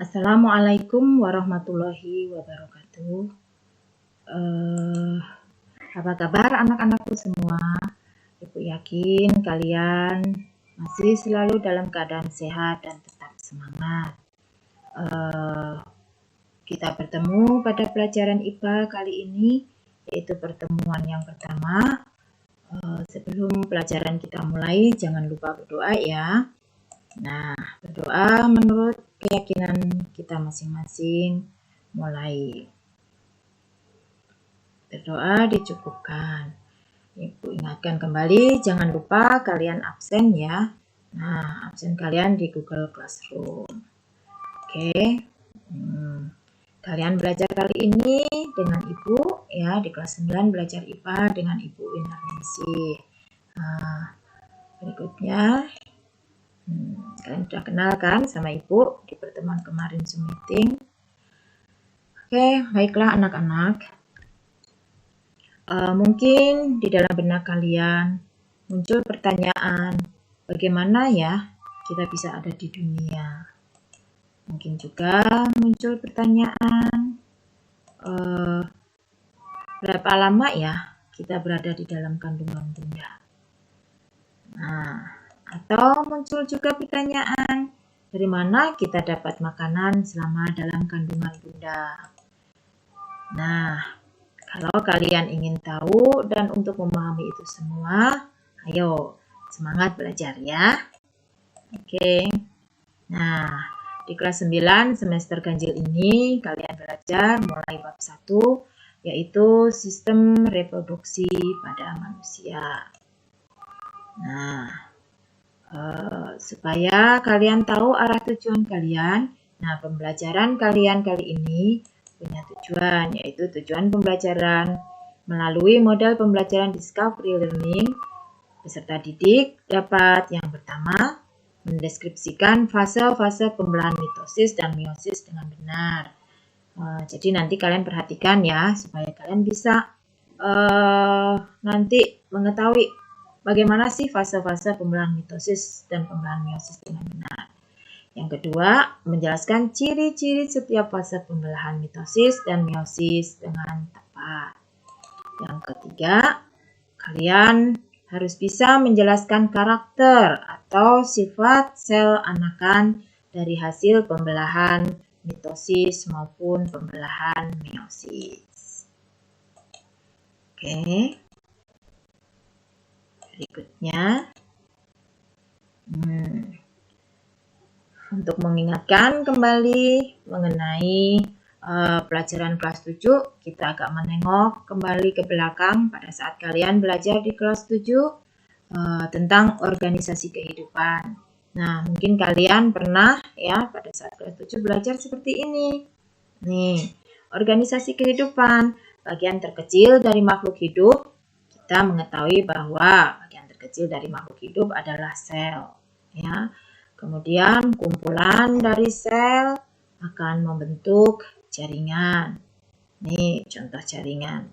Assalamualaikum warahmatullahi wabarakatuh. Eh, Apa kabar anak-anakku semua? Ibu yakin kalian masih selalu dalam keadaan sehat dan tetap semangat. Kita bertemu pada pelajaran IPA kali ini, yaitu pertemuan yang pertama. Sebelum pelajaran kita mulai, jangan lupa berdoa ya. Nah, berdoa menurut keyakinan kita masing-masing. Mulai berdoa dicukupkan. Ibu ingatkan kembali, jangan lupa kalian absen ya. Nah, absen kalian di Google Classroom. Oke. Kalian belajar kali ini dengan Ibu ya, di kelas 9 belajar IPA dengan Ibu Winarningsi. Nah, berikutnya kalian sudah kenal kan sama Ibu di pertemuan kemarin Zoom meeting. Oke, baiklah anak-anak. Mungkin di dalam benak kalian muncul pertanyaan, bagaimana ya kita bisa ada di dunia? Mungkin juga muncul pertanyaan, berapa lama ya kita berada di dalam kandungan bunda? Nah, atau muncul juga pertanyaan, dari mana kita dapat makanan selama dalam kandungan bunda? Nah, kalau kalian ingin tahu dan untuk memahami itu semua, ayo semangat belajar ya. Oke. Nah, di kelas 9 semester ganjil ini kalian belajar mulai bab 1, yaitu sistem reproduksi pada manusia. Nah, supaya kalian tahu arah tujuan kalian, nah pembelajaran kalian kali ini punya tujuan, yaitu tujuan pembelajaran melalui model pembelajaran discovery learning. Peserta didik dapat yang pertama mendeskripsikan fase-fase pembelahan mitosis dan meiosis dengan benar. Jadi nanti kalian perhatikan ya, supaya kalian bisa nanti mengetahui bagaimana sih fase-fase pembelahan mitosis dan pembelahan meiosis dengan benar. Yang kedua, menjelaskan ciri-ciri setiap fase pembelahan mitosis dan meiosis dengan tepat. Yang ketiga, kalian harus bisa menjelaskan karakter atau sifat sel anakan dari hasil pembelahan mitosis maupun pembelahan meiosis. Oke. Berikutnya, untuk mengingatkan kembali mengenai pelajaran kelas 7, kita agak menengok kembali ke belakang pada saat kalian belajar di kelas 7 tentang organisasi kehidupan. Nah, mungkin kalian pernah ya pada saat kelas 7 belajar seperti ini. Nih, organisasi kehidupan, bagian terkecil dari makhluk hidup. Kita mengetahui bahwa bagian terkecil dari makhluk hidup adalah sel, ya. Kemudian kumpulan dari sel akan membentuk jaringan. Nih contoh jaringan.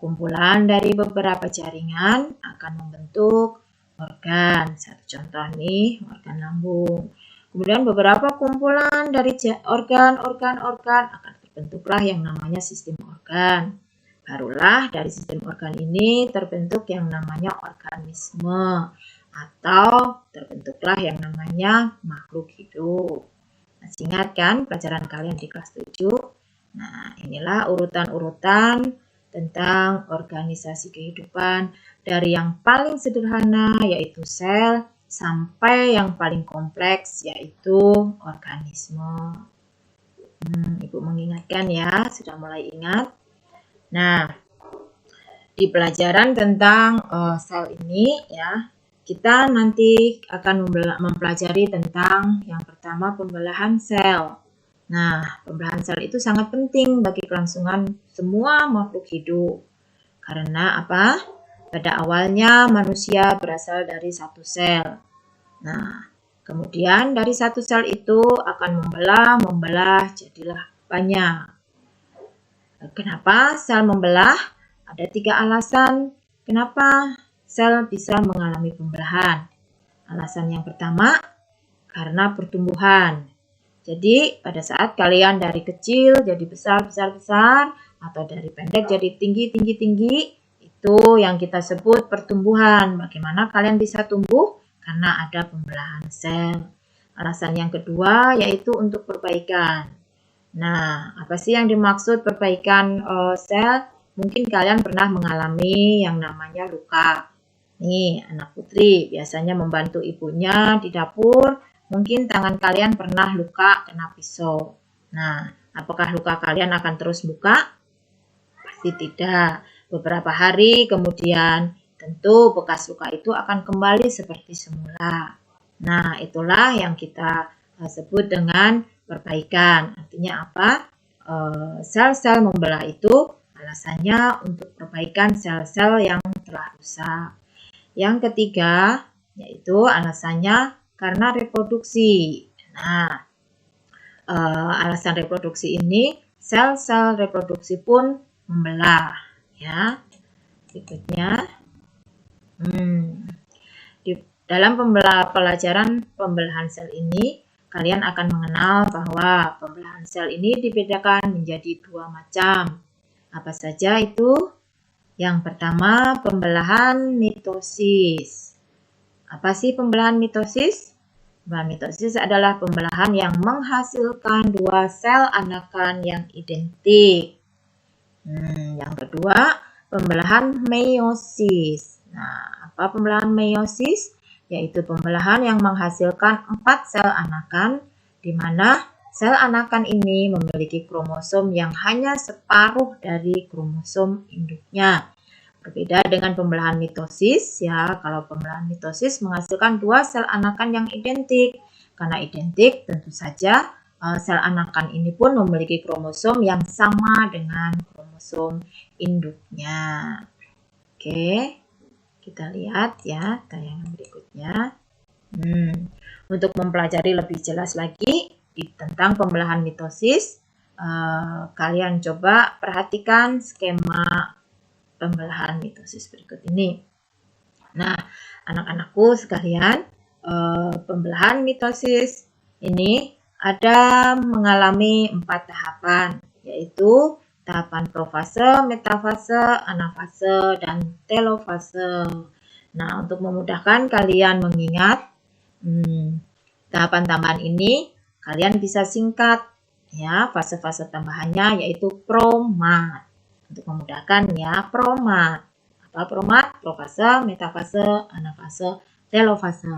Kumpulan dari beberapa jaringan akan membentuk organ. Satu contoh nih, organ lambung. Kemudian beberapa kumpulan dari organ akan terbentuklah yang namanya sistem organ. Barulah dari sistem organ ini terbentuk yang namanya organisme atau terbentuklah yang namanya makhluk hidup. Masih ingat kan pelajaran kalian di kelas 7? Nah, inilah urutan-urutan tentang organisasi kehidupan dari yang paling sederhana yaitu sel sampai yang paling kompleks yaitu organisme. Ibu mengingatkan ya, sudah mulai ingat. Nah, di pelajaran tentang sel ini ya, kita nanti akan mempelajari tentang yang pertama pembelahan sel. Nah, pembelahan sel itu sangat penting bagi kelangsungan semua makhluk hidup. Karena apa? Pada awalnya manusia berasal dari satu sel. Nah, kemudian dari satu sel itu akan membelah jadilah banyak. Kenapa sel membelah? Ada 3 alasan kenapa sel bisa mengalami pembelahan. Alasan yang pertama, karena pertumbuhan. Jadi pada saat kalian dari kecil jadi besar, atau dari pendek jadi tinggi, itu yang kita sebut pertumbuhan. Bagaimana kalian bisa tumbuh? Karena ada pembelahan sel. Alasan yang kedua yaitu untuk perbaikan. Nah, apa sih yang dimaksud perbaikan sel? Mungkin kalian pernah mengalami yang namanya luka. Nih, anak putri biasanya membantu ibunya di dapur. Mungkin tangan kalian pernah luka kena pisau. Nah, apakah luka kalian akan terus buka? Pasti tidak. Beberapa hari kemudian tentu bekas luka itu akan kembali seperti semula. Nah, itulah yang kita sebut dengan perbaikan. Artinya apa? Sel-sel membelah itu alasannya untuk perbaikan sel-sel yang telah rusak. Yang ketiga, yaitu alasannya karena reproduksi. Nah, alasan reproduksi ini, sel-sel reproduksi pun membelah. Ya, berikutnya. Dalam pelajaran pembelahan sel ini, kalian akan mengenal bahwa pembelahan sel ini dibedakan menjadi dua macam. Apa saja itu? Yang pertama, pembelahan mitosis. Apa sih pembelahan mitosis? Pembelahan mitosis adalah pembelahan yang menghasilkan dua sel anakan yang identik. Yang kedua, pembelahan meiosis. Nah, apa pembelahan meiosis? Yaitu pembelahan yang menghasilkan 4 sel anakan, di mana sel anakan ini memiliki kromosom yang hanya separuh dari kromosom induknya. Berbeda dengan pembelahan mitosis, ya, kalau pembelahan mitosis menghasilkan 2 sel anakan yang identik. Karena identik, tentu saja sel anakan ini pun memiliki kromosom yang sama dengan kromosom induknya. Oke. Kita lihat ya tayangan berikutnya. Untuk mempelajari lebih jelas lagi tentang pembelahan mitosis, kalian coba perhatikan skema pembelahan mitosis berikut ini. Nah, anak-anakku sekalian, pembelahan mitosis ini ada mengalami 4 tahapan, yaitu tahapan profase, metafase, anafase, dan telofase. Nah, untuk memudahkan kalian mengingat tahapan tambahan ini, kalian bisa singkat ya fase-fase tambahannya yaitu promat. Untuk memudahkan ya, promat. Apa promat? Profase, metafase, anafase, telofase.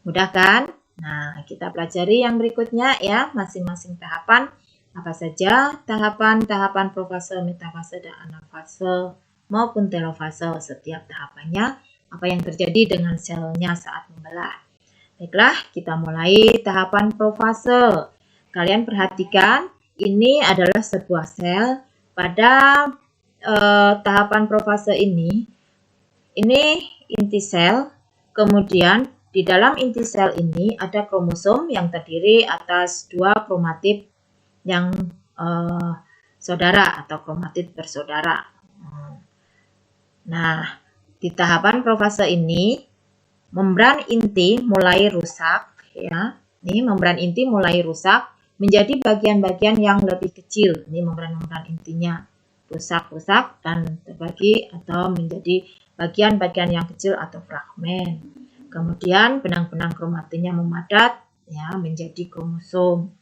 Mudah kan? Nah, kita pelajari yang berikutnya ya, masing-masing tahapan. Apa saja tahapan-tahapan profase, metafase, dan anafase maupun telofase. Setiap tahapannya, apa yang terjadi dengan selnya saat membelah. Baiklah, kita mulai tahapan profase. Kalian perhatikan, ini adalah sebuah sel. Pada tahapan profase ini inti sel, kemudian di dalam inti sel ini ada kromosom yang terdiri atas 2 kromatid yang saudara atau kromatid bersaudara. Nah, di tahapan profase ini membran inti mulai rusak ya. Ini membran inti mulai rusak menjadi bagian-bagian yang lebih kecil. Ini membran-membran intinya rusak dan terbagi atau menjadi bagian-bagian yang kecil atau fragmen. Kemudian benang-benang kromatidnya memadat ya menjadi kromosom.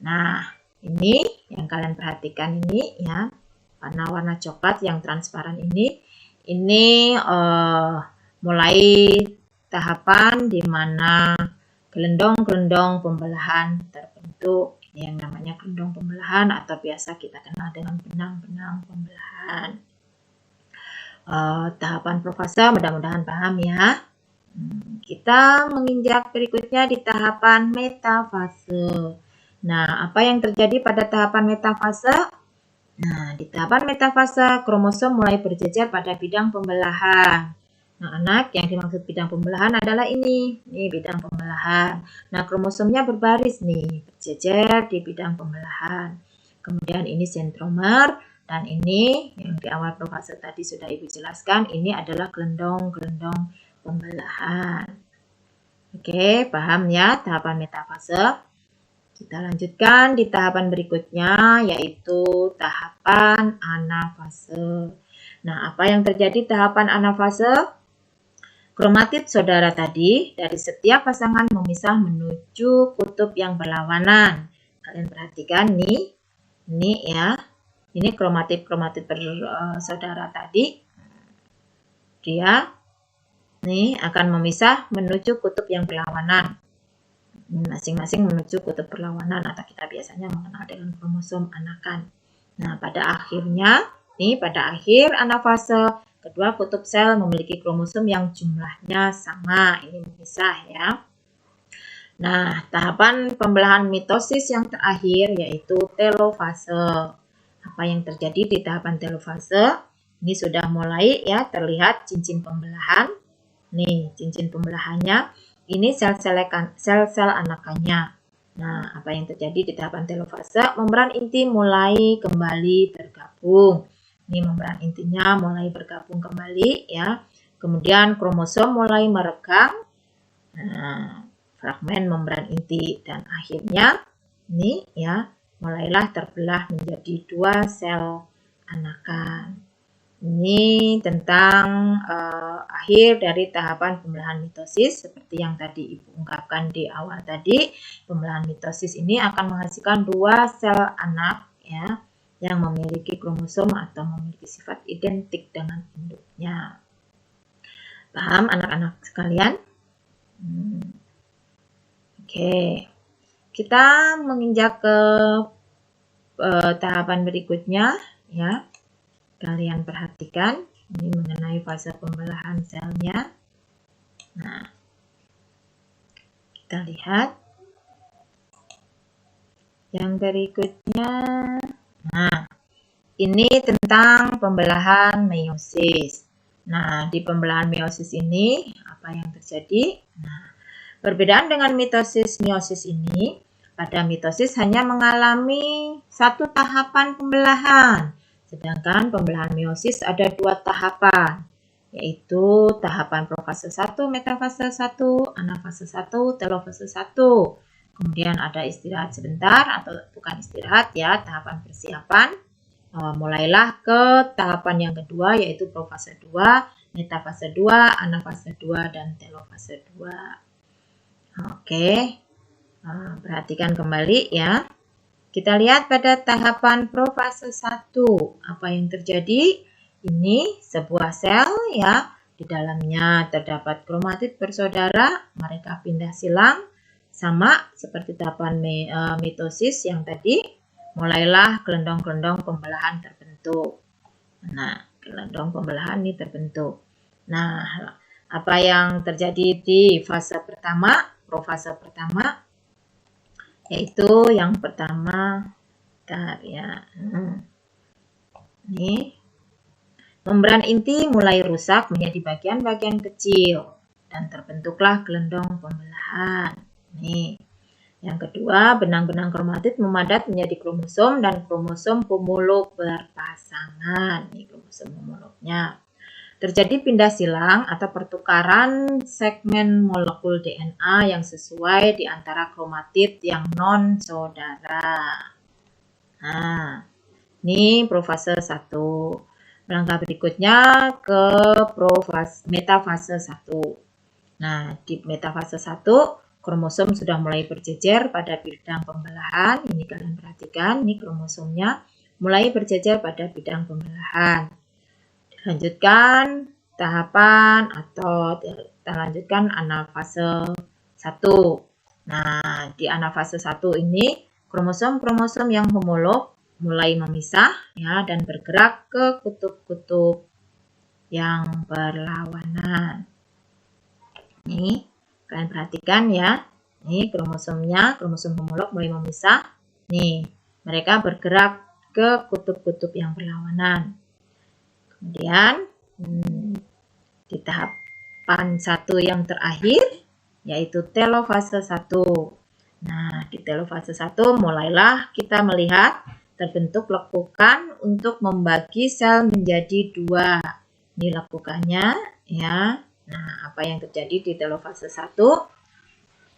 Nah, ini yang kalian perhatikan ini ya, warna-warna coklat yang transparan ini mulai tahapan di mana gelendong-gelendong pembelahan terbentuk. Ini yang namanya gelendong pembelahan atau biasa kita kenal dengan benang-benang pembelahan. Tahapan profase mudah-mudahan paham ya. Kita menginjak berikutnya di tahapan metafase. Nah, apa yang terjadi pada tahapan metafase? Nah, di tahapan metafase, kromosom mulai berjejer pada bidang pembelahan. Nah, anak, yang dimaksud bidang pembelahan adalah ini bidang pembelahan. Nah, kromosomnya berbaris nih, berjejer di bidang pembelahan. Kemudian ini sentromer, dan ini yang di awal profase tadi sudah Ibu jelaskan, ini adalah gelendong-gelendong pembelahan. Oke, paham ya tahapan metafase? Kita lanjutkan di tahapan berikutnya, yaitu tahapan anafase. Nah, apa yang terjadi tahapan anafase? Kromatid saudara tadi dari setiap pasangan memisah menuju kutub yang berlawanan. Kalian perhatikan nih, ini ya, ini kromatid saudara tadi, dia nih akan memisah menuju kutub yang berlawanan. Masing-masing menuju kutub berlawanan atau kita biasanya mengenal dengan kromosom anakan. Nah, pada akhirnya, pada akhir anafase, kedua kutub sel memiliki kromosom yang jumlahnya sama. Ini memisah ya. Nah, tahapan pembelahan mitosis yang terakhir yaitu telofase. Apa yang terjadi di tahapan telofase? Ini sudah mulai ya terlihat cincin pembelahan. Nih, cincin pembelahannya. Ini sel-sel anakannya. Nah, apa yang terjadi di tahapan telofase? Membran inti mulai kembali bergabung. Ini membran intinya mulai bergabung kembali ya. Kemudian kromosom mulai meregang. Nah, fragmen membran inti dan akhirnya ini ya mulailah terbelah menjadi dua sel anakan. Ini tentang akhir dari tahapan pembelahan mitosis. Seperti yang tadi Ibu ungkapkan di awal tadi, pembelahan mitosis ini akan menghasilkan dua sel anak ya, yang memiliki kromosom atau memiliki sifat identik dengan induknya. Paham anak-anak sekalian? Oke, kita menginjak ke tahapan berikutnya ya. Kalian perhatikan, ini mengenai fase pembelahan selnya. Nah, kita lihat yang berikutnya. Nah, ini tentang pembelahan meiosis. Nah, di pembelahan meiosis ini, apa yang terjadi? Nah, perbedaan dengan mitosis meiosis ini, pada mitosis hanya mengalami satu tahapan pembelahan. Sedangkan pembelahan meiosis ada dua tahapan, yaitu tahapan profase 1, metafase 1, anafase 1, telofase 1. Kemudian ada istirahat sebentar atau bukan istirahat ya, tahapan persiapan. Mulailah ke tahapan yang kedua yaitu profase 2, metafase 2, anafase 2, dan telofase 2. Oke, perhatikan kembali ya. Kita lihat pada tahapan profase 1, apa yang terjadi? Ini sebuah sel ya, di dalamnya terdapat kromatid bersaudara, mereka pindah silang, sama seperti tahapan mitosis yang tadi, mulailah gelendong-gelendong pembelahan terbentuk. Nah, gelendong pembelahan ini terbentuk. Nah, apa yang terjadi di fase pertama, profase pertama? Yaitu yang pertama, ya. Nih, membran inti mulai rusak menjadi bagian-bagian kecil dan terbentuklah gelendong pembelahan. Nih, yang kedua, benang-benang kromatid memadat menjadi kromosom dan kromosom homolog berpasangan. Nih, kromosom homolognya. Terjadi pindah silang atau pertukaran segmen molekul DNA yang sesuai di antara kromatid yang non-saudara. Nah, ini profase 1. Langkah berikutnya ke metafase 1. Nah, di metafase 1, kromosom sudah mulai berjejer pada bidang pembelahan. Ini kalian perhatikan, ini kromosomnya mulai berjejer pada bidang pembelahan. Lanjutkan tahapan atau kita lanjutkan anafase 1. Nah, di anafase 1 ini kromosom-kromosom yang homolog mulai memisah ya dan bergerak ke kutub-kutub yang berlawanan. Nih, kalian perhatikan ya. Nih kromosomnya, kromosom homolog mulai memisah. Nih, mereka bergerak ke kutub-kutub yang berlawanan. Kemudian di tahapan 1 yang terakhir yaitu telofase 1. Nah, di telofase 1 mulailah kita melihat terbentuk lekukan untuk membagi sel menjadi 2. Ini lekukannya ya. Nah, apa yang terjadi di telofase 1?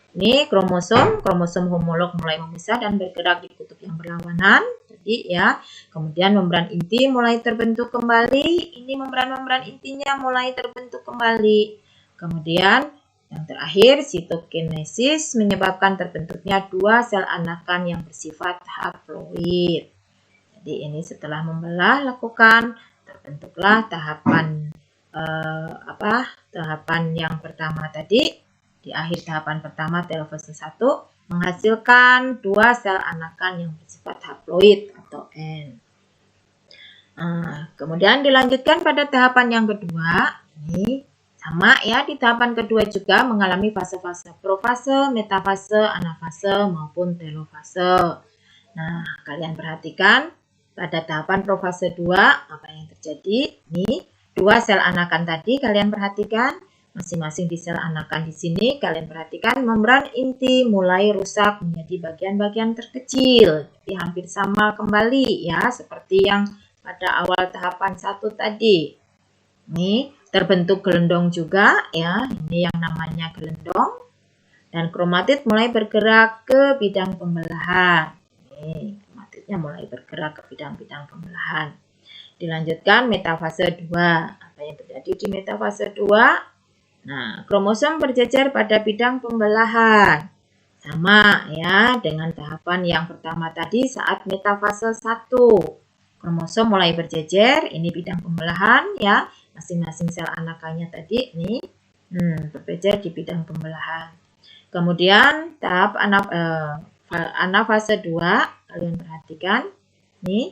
Ini kromosom homolog mulai memisah dan bergerak di kutub yang berlawanan. Jadi ya, kemudian membran inti mulai terbentuk kembali. Ini membran intinya mulai terbentuk kembali. Kemudian yang terakhir, sitokinesis menyebabkan terbentuknya 2 sel anakan yang bersifat haploid. Jadi ini setelah membelah lakukan, terbentuklah tahapan tahapan yang pertama tadi. Di akhir tahapan pertama telofase 1 menghasilkan 2 sel anakan yang bersifat haploid atau N. Kemudian dilanjutkan pada tahapan yang kedua. Ini sama ya, di tahapan kedua juga mengalami fase-fase profase, metafase, anafase maupun telofase. Nah, kalian perhatikan pada tahapan profase 2 apa yang terjadi? Nih, 2 sel anakan tadi kalian perhatikan. Masing-masing di sel anakan di sini kalian perhatikan membran inti mulai rusak menjadi bagian-bagian terkecil. Jadi hampir sama kembali ya seperti yang pada awal tahapan 1 tadi. Ini terbentuk gelendong juga ya. Ini yang namanya gelendong. Dan kromatid mulai bergerak ke bidang pembelahan. Ini kromatidnya mulai bergerak ke bidang-bidang pembelahan. Dilanjutkan metafase 2. Apa yang terjadi di metafase 2? Nah, kromosom berjejer pada bidang pembelahan. Sama ya dengan tahapan yang pertama tadi saat metafase 1. Kromosom mulai berjejer, ini bidang pembelahan ya. Masing-masing sel anakannya tadi nih berjejer di bidang pembelahan. Kemudian tahap anafase 2, kalian perhatikan nih,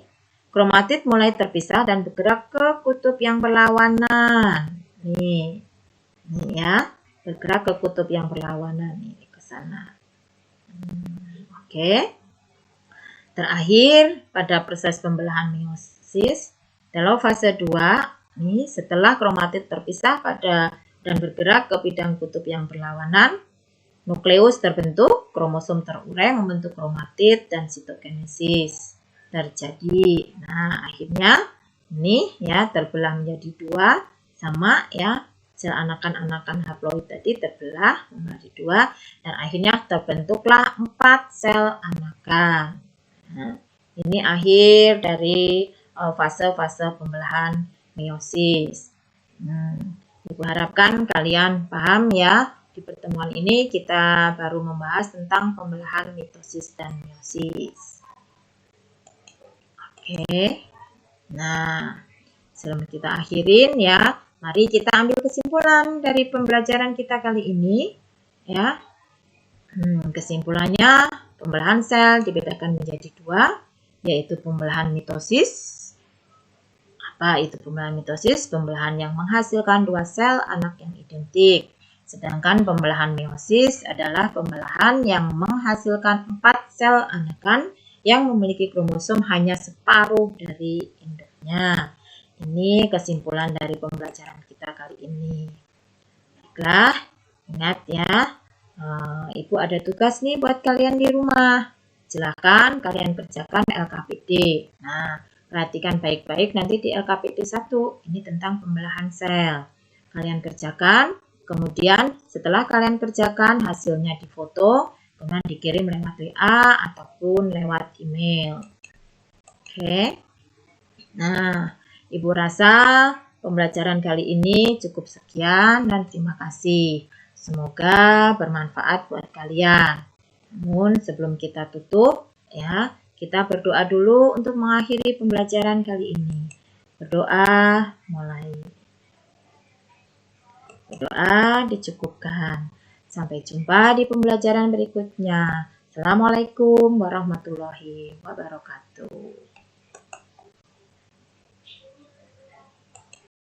kromatid mulai terpisah dan bergerak ke kutub yang berlawanan. Nih ya, bergerak ke kutub yang berlawanan nih ke sana. Oke. Terakhir pada proses pembelahan meiosis, telofase 2 nih setelah kromatid terpisah dan bergerak ke bidang kutub yang berlawanan, nukleus terbentuk, kromosom terurai membentuk kromatid dan sitokinesis terjadi. Nah, akhirnya ini ya terbelah menjadi 2 sama ya. Sel anakan-anakan haploid tadi terbelah menjadi 2 dan akhirnya terbentuklah 4 sel anakan. Nah, ini akhir dari fase-fase pembelahan meiosis. Ibu harapkan kalian paham ya. Di pertemuan ini kita baru membahas tentang pembelahan mitosis dan meiosis. Oke. Nah, sebelum kita akhirin ya. Mari kita ambil kesimpulan dari pembelajaran kita kali ini, ya. Kesimpulannya, pembelahan sel dibedakan menjadi 2, yaitu pembelahan mitosis. Apa itu pembelahan mitosis? Pembelahan yang menghasilkan 2 sel anak yang identik. Sedangkan pembelahan meiosis adalah pembelahan yang menghasilkan 4 sel anakan yang memiliki kromosom hanya separuh dari induknya. Ini kesimpulan dari pembelajaran kita kali ini. Baiklah, ingat ya, Ibu ada tugas nih buat kalian di rumah. Silahkan kalian kerjakan LKPD. Nah, perhatikan baik-baik nanti di LKPD 1. Ini tentang pembelahan sel. Kalian kerjakan, kemudian setelah kalian kerjakan hasilnya difoto, kemudian dikirim lewat WA ataupun lewat email. Oke. Nah, Ibu rasa pembelajaran kali ini cukup sekian dan terima kasih. Semoga bermanfaat buat kalian. Namun sebelum kita tutup ya, kita berdoa dulu untuk mengakhiri pembelajaran kali ini. Berdoa mulai. Berdoa dicukupkan. Sampai jumpa di pembelajaran berikutnya. Assalamualaikum warahmatullahi wabarakatuh.